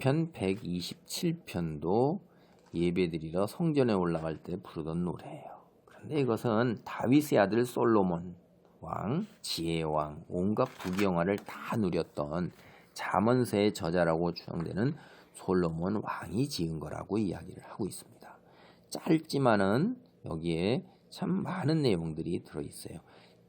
시편 127편도 예배드리러 성전에 올라갈 때 부르던 노래예요. 그런데 이것은 다윗의 아들 솔로몬 왕, 지혜의 왕, 온갖 부귀영화를 다 누렸던 잠언서의 저자라고 추정되는 솔로몬 왕이 지은 거라고 이야기를 하고 있습니다. 짧지만은 여기에 참 많은 내용들이 들어있어요.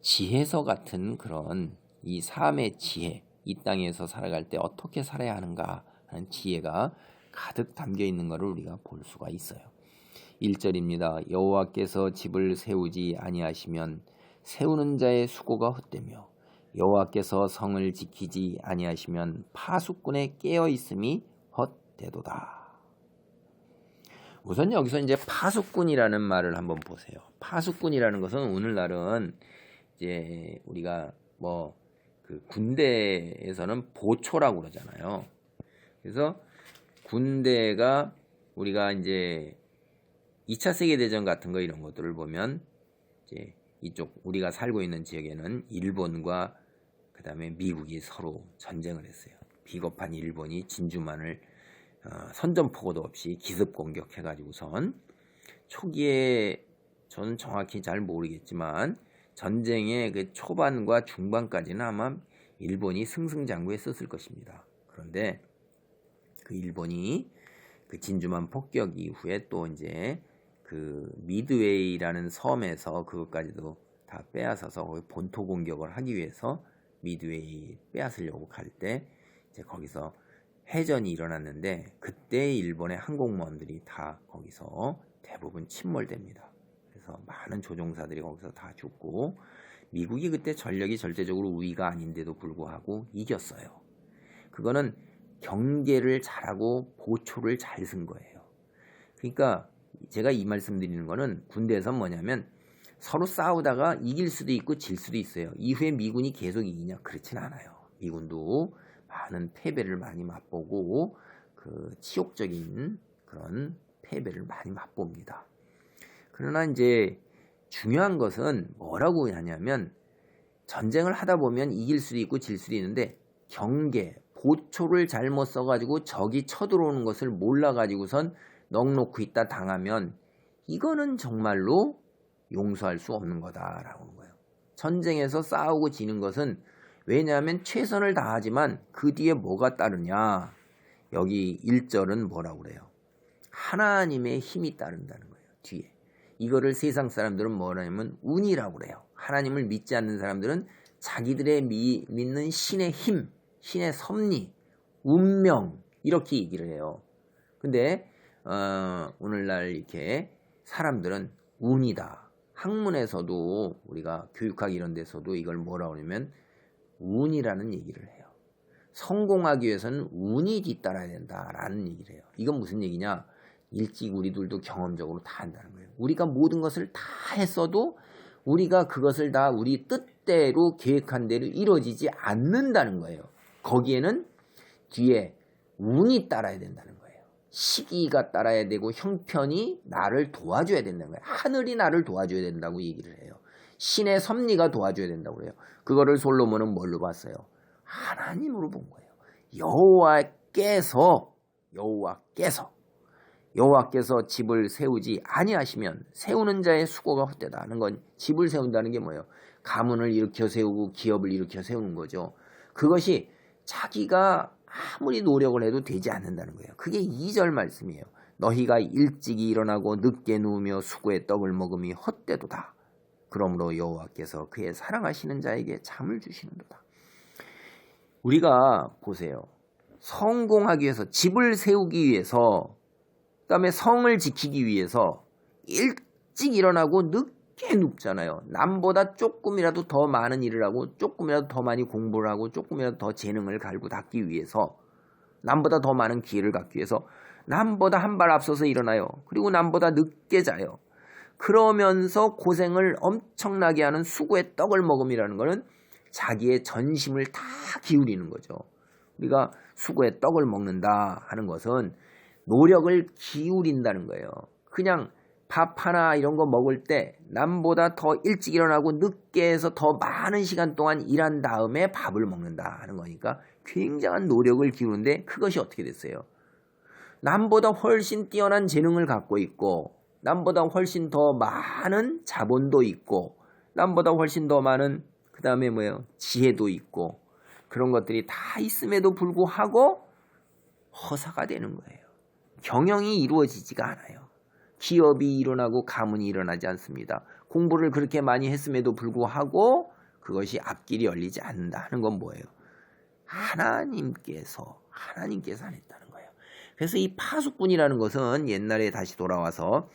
지혜서 같은 그런 이 삶의 지혜, 이 땅에서 살아갈 때 어떻게 살아야 하는가 하는 지혜가 가득 담겨 있는 것을 우리가 볼 수가 있어요. 1절입니다. 여호와께서 집을 세우지 아니하시면 세우는 자의 수고가 헛되며 여호와께서 성을 지키지 아니하시면 파수꾼의 깨어 있음이 헛되도다. 우선 여기서 이제 파수꾼이라는 말을 한번 보세요. 파수꾼이라는 것은 오늘날은 이제 우리가 그 군대에서는 보초라고 그러잖아요. 그래서 군대가 우리가 이제 2차 세계대전 같은 거 이런 것들을 보면 이제 이쪽 우리가 살고 있는 지역에는 일본과 그 다음에 미국이 서로 전쟁을 했어요. 비겁한 일본이 진주만을 선전포고도 없이 기습 공격해가지고선 초기에 저는 정확히 잘 모르겠지만 전쟁의 그 초반과 중반까지는 아마 일본이 승승장구했었을 것입니다. 그런데 그 일본이 그 진주만 폭격 이후에 또 이제 그 미드웨이라는 섬에서 그것까지도 다 빼앗아서 거기 본토 공격을 하기 위해서 미드웨이 빼앗으려고 갈 때 이제 거기서 해전이 일어났는데 그때 일본의 항공모함들이 다 거기서 대부분 침몰됩니다. 그래서 많은 조종사들이 거기서 다 죽고 미국이 그때 전력이 절대적으로 우위가 아닌데도 불구하고 이겼어요. 그거는 경계를 잘하고 보초를 잘 쓴 거예요. 그러니까 제가 이 말씀 드리는 거는 군대에서 뭐냐면 서로 싸우다가 이길 수도 있고 질 수도 있어요. 이후에 미군이 계속 이기냐? 그렇진 않아요. 미군도 많은 패배를 많이 맛보고 그 치욕적인 그런 패배를 많이 맛봅니다. 그러나 이제 중요한 것은 뭐라고 하냐면 전쟁을 하다 보면 이길 수도 있고 질 수도 있는데 경계, 보초를 잘못 써가지고 적이 쳐들어오는 것을 몰라가지고선 넋놓고 있다 당하면 이거는 정말로 용서할 수 없는 거다라고 하는 거예요. 전쟁에서 싸우고 지는 것은 왜냐하면 최선을 다하지만 그 뒤에 뭐가 따르냐. 여기 1절은 뭐라고 그래요? 하나님의 힘이 따른다는 거예요. 뒤에. 이거를 세상 사람들은 뭐라냐면 운이라고 그래요. 하나님을 믿지 않는 사람들은 자기들의 믿는 신의 힘, 신의 섭리, 운명 이렇게 얘기를 해요. 근데 오늘날 이렇게 사람들은 운이다. 학문에서도 우리가 교육학 이런 데서도 이걸 뭐라고 하냐면 운이라는 얘기를 해요. 성공하기 위해서는 운이 뒤따라야 된다라는 얘기를 해요. 이건 무슨 얘기냐? 일찍 우리들도 경험적으로 다 한다는 거예요. 우리가 모든 것을 다 했어도 우리가 그것을 다 우리 뜻대로 계획한 대로 이루어지지 않는다는 거예요. 거기에는 뒤에 운이 따라야 된다는 거예요. 시기가 따라야 되고 형편이 나를 도와줘야 된다는 거예요. 하늘이 나를 도와줘야 된다고 얘기를 해요. 신의 섭리가 도와줘야 된다고 그래요. 그거를 솔로몬은 뭘로 봤어요? 하나님으로 본 거예요. 여호와께서 집을 세우지 아니하시면 세우는 자의 수고가 헛되다 하는 건 집을 세운다는 게 뭐예요? 가문을 일으켜 세우고 기업을 일으켜 세우는 거죠. 그것이 자기가 아무리 노력을 해도 되지 않는다는 거예요. 그게 2절 말씀이에요. 너희가 일찍이 일어나고 늦게 누우며 수고의 떡을 먹음이 헛되도다. 그러므로 여호와께서 그의 사랑하시는 자에게 잠을 주시는도다. 우리가 보세요. 성공하기 위해서 집을 세우기 위해서 그 다음에 성을 지키기 위해서 일찍 일어나고 늦게 눕잖아요. 남보다 조금이라도 더 많은 일을 하고 조금이라도 더 많이 공부를 하고 조금이라도 더 재능을 갈고 닦기 위해서 남보다 더 많은 기회를 갖기 위해서 남보다 한 발 앞서서 일어나요. 그리고 남보다 늦게 자요. 그러면서 고생을 엄청나게 하는 수고의 떡을 먹음이라는 것은 자기의 전심을 다 기울이는 거죠. 우리가 수고의 떡을 먹는다 하는 것은 노력을 기울인다는 거예요. 그냥 밥 하나 이런 거 먹을 때 남보다 더 일찍 일어나고 늦게 해서 더 많은 시간 동안 일한 다음에 밥을 먹는다 하는 거니까 굉장한 노력을 기울이는데 그것이 어떻게 됐어요? 남보다 훨씬 뛰어난 재능을 갖고 있고 남보다 훨씬 더 많은 자본도 있고 남보다 훨씬 더 많은 그 다음에 뭐예요? 지혜도 있고 그런 것들이 다 있음에도 불구하고 허사가 되는 거예요. 경영이 이루어지지가 않아요. 기업이 일어나고 가문이 일어나지 않습니다. 공부를 그렇게 많이 했음에도 불구하고 그것이 앞길이 열리지 않는다 하는 건 뭐예요? 하나님께서 안 했다는 거예요. 그래서 이 파수꾼이라는 것은 옛날에 다시 돌아와서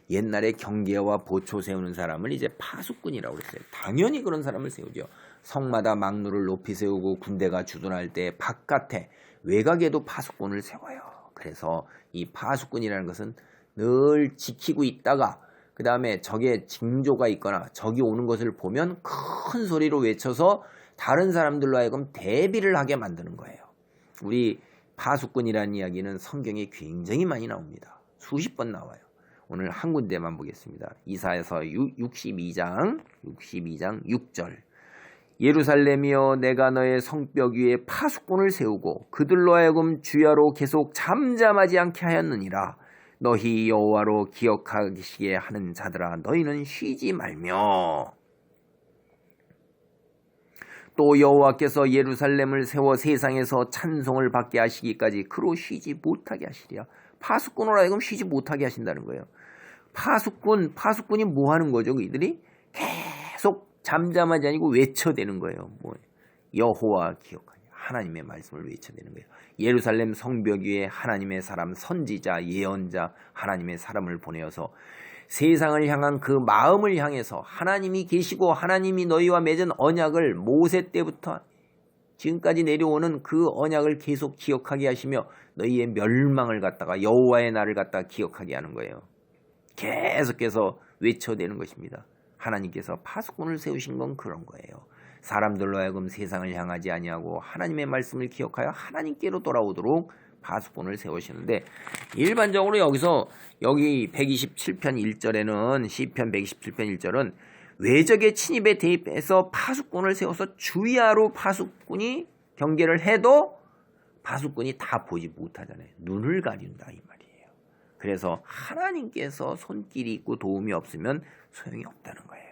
옛날에 경계와 보초 세우는 사람을 이제 파수꾼이라고 그랬어요. 당연히 그런 사람을 세우죠. 성마다 막루를 높이 세우고 군대가 주둔할 때 바깥에 외곽에도 파수꾼을 세워요. 그래서 이 파수꾼이라는 것은 늘 지키고 있다가 그 다음에 적의 징조가 있거나 적이 오는 것을 보면 큰 소리로 외쳐서 다른 사람들로 하여금 대비를 하게 만드는 거예요. 우리 파수꾼이라는 이야기는 성경에 굉장히 많이 나옵니다. 수십 번 나와요. 오늘 한 군데만 보겠습니다. 이사야서 62장 6절. 예루살렘이여 내가 너의 성벽 위에 파수꾼을 세우고 그들로 하여금 주야로 계속 잠잠하지 않게 하였느니라. 너희 여호와로 기억하시게 하는 자들아 너희는 쉬지 말며. 또 여호와께서 예루살렘을 세워 세상에서 찬송을 받게 하시기까지 그로 쉬지 못하게 하시리라. 파수꾼으로 하여금 쉬지 못하게 하신다는 거예요. 파수꾼이 뭐 하는 거죠? 이들이 계속 잠잠하지 아니고 외쳐대는 거예요. 뭐 여호와 기억하니 하나님의 말씀을 외쳐대는 거예요. 예루살렘 성벽 위에 하나님의 사람 선지자 예언자 하나님의 사람을 보내어서 세상을 향한 그 마음을 향해서 하나님이 계시고 하나님이 너희와 맺은 언약을 모세 때부터 지금까지 내려오는 그 언약을 계속 기억하게 하시며 너희의 멸망을 갖다가 여호와의 날을 갖다가 기억하게 하는 거예요. 계속해서 외쳐대는 것입니다. 하나님께서 파수꾼을 세우신 건 그런 거예요. 사람들로 하여금 세상을 향하지 아니하고 하나님의 말씀을 기억하여 하나님께로 돌아오도록 파수꾼을 세우시는데 일반적으로 여기 127편 1절에는 시편 127편 1절은 외적의 침입에 대입해서 파수꾼을 세워서 주야로 파수꾼이 경계를 해도 파수꾼이 다 보지 못하잖아요. 눈을 가린다 이 말이에요. 그래서 하나님께서 손길이 있고 도움이 없으면 소용이 없다는 거예요.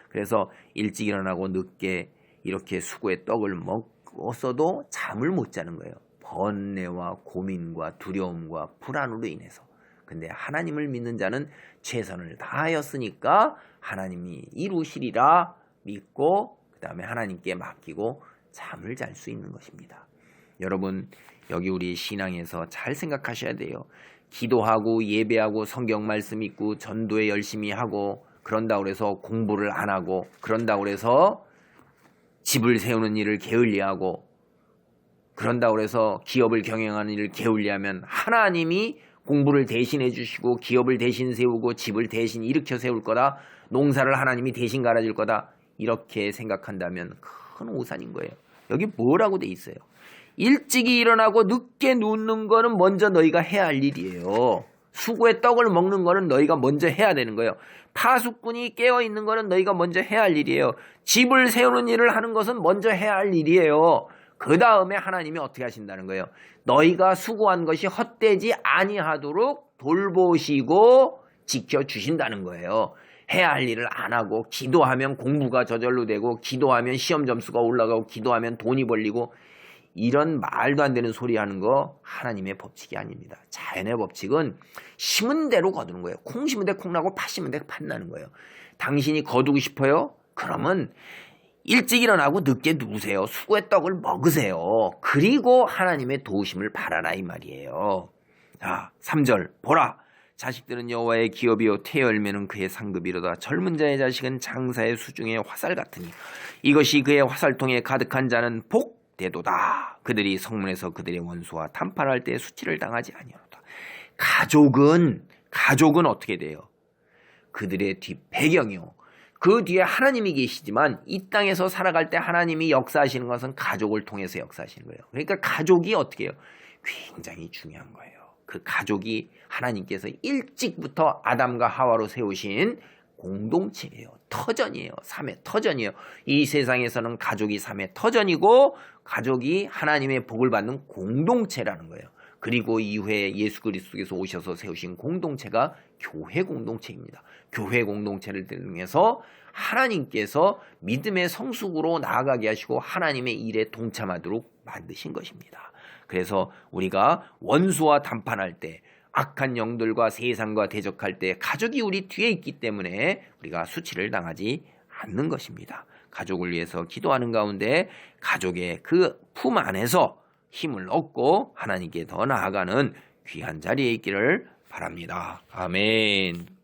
그래서 일찍 일어나고 늦게 이렇게 수고의 떡을 먹었어도 잠을 못 자는 거예요. 번뇌와 고민과 두려움과 불안으로 인해서. 근데 하나님을 믿는 자는 최선을 다하였으니까 하나님이 이루시리라 믿고 그 다음에 하나님께 맡기고 잠을 잘 수 있는 것입니다. 여러분 여기 우리 신앙에서 잘 생각하셔야 돼요. 기도하고 예배하고 성경 말씀 읽고 전도에 열심히 하고 그런다고 해서 공부를 안 하고 그런다고 해서 집을 세우는 일을 게을리하고 그런다고 해서 기업을 경영하는 일을 게을리하면 하나님이 공부를 대신해 주시고 기업을 대신 세우고 집을 대신 일으켜 세울 거다. 농사를 하나님이 대신 갈아줄 거다. 이렇게 생각한다면 큰 오산인 거예요. 여기 뭐라고 돼 있어요? 일찍이 일어나고 늦게 눕는 거는 먼저 너희가 해야 할 일이에요. 수고의 떡을 먹는 거는 너희가 먼저 해야 되는 거예요. 파수꾼이 깨어있는 거는 너희가 먼저 해야 할 일이에요. 집을 세우는 일을 하는 것은 먼저 해야 할 일이에요. 그 다음에 하나님이 어떻게 하신다는 거예요? 너희가 수고한 것이 헛되지 아니하도록 돌보시고 지켜주신다는 거예요. 해야 할 일을 안 하고 기도하면 공부가 저절로 되고 기도하면 시험 점수가 올라가고 기도하면 돈이 벌리고 이런 말도 안 되는 소리 하는 거 하나님의 법칙이 아닙니다. 자연의 법칙은 심은 대로 거두는 거예요. 콩 심은 데 콩 나고 팥 심은 데 팥 나는 거예요. 당신이 거두고 싶어요? 그러면 일찍 일어나고 늦게 누우세요. 수고의 떡을 먹으세요. 그리고 하나님의 도우심을 바라라 이 말이에요. 자, 3절 보라. 자식들은 여호와의 기업이요 태의 열매는 그의 상급이로다. 젊은 자의 자식은 장사의 수중의 화살 같으니 이것이 그의 화살통에 가득한 자는 복되도다. 그들이 성문에서 그들의 원수와談판할 때 수치를 당하지 아니하로다. 가족은 어떻게 돼요? 그들의 뒷 배경이요. 그 뒤에 하나님이 계시지만 이 땅에서 살아갈 때 하나님이 역사하시는 것은 가족을 통해서 역사하시는 거예요. 그러니까 가족이 어떻게 해요? 굉장히 중요한 거예요. 그 가족이 하나님께서 일찍부터 아담과 하와로 세우신 공동체예요. 터전이에요. 삶의 터전이에요. 이 세상에서는 가족이 삶의 터전이고 가족이 하나님의 복을 받는 공동체라는 거예요. 그리고 이후에 예수 그리스도께서 오셔서 세우신 공동체가 교회 공동체입니다. 교회 공동체를 통해서 하나님께서 믿음의 성숙으로 나아가게 하시고 하나님의 일에 동참하도록 만드신 것입니다. 그래서 우리가 원수와 담판할 때, 악한 영들과 세상과 대적할 때 가족이 우리 뒤에 있기 때문에 우리가 수치를 당하지 않는 것입니다. 가족을 위해서 기도하는 가운데 가족의 그 품 안에서 힘을 얻고 하나님께 더 나아가는 귀한 자리에 있기를 바랍니다. 아멘.